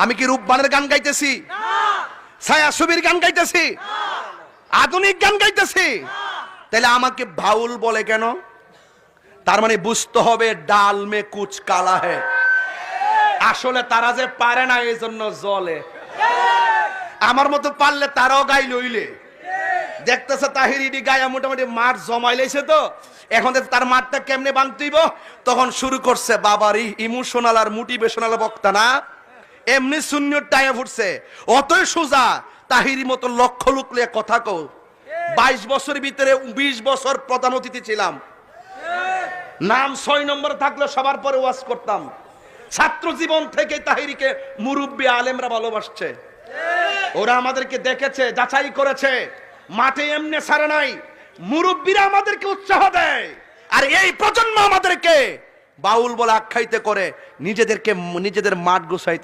আমি কি রূপবানের গান গাইতেছি? ছায়া ছবির গান গাইতেছি? আধুনিক গান গাইতেছি? তাহলে আমাকে বাউল বলে কেন? তার মানে বুঝতে হবে ডাল মে কুচ কালা হে। আসলে তারা যে পারে না এই জন্য জ্বলে। আমার মতো পারলে তারাও গাই লইলে। দেখতেছে তাহির ইডি গায়া মোটামুটি মাঠ জমাই লাইছে, তো এখন তার মাঠটা কেমনে বানতেইব তখন শুরু করছে বাবার ইমোশনাল আর মোটিভেশনাল বক্তা না, এমনি শূন্যর টাইমে ফুটছে। অতই সোজা তাহিরি মতো লক্ষ লোক লিয়ে কথা কও। 22 বছর ভিতরে 20 বছর প্রধান অতিথি ছিলাম, নাম 6 নম্বরে থাকলে সবার পরে ওয়াজ করতাম। ছাত্র জীবন থেকে তাহিরিকে মুরব্বী আলেমরা ভালোবাসছে, ওরা আমাদেরকে দেখেছে, যাচাই করেছে, মাঠে এমনি ছাড়ে নাই। মুরব্বীরা আমাদেরকে উৎসাহ দেয়, আর এই প্রজন্ম আমাদেরকে বাউল বলে আখ্যায়িত করে নিজেদের মাঠ গুছাইতে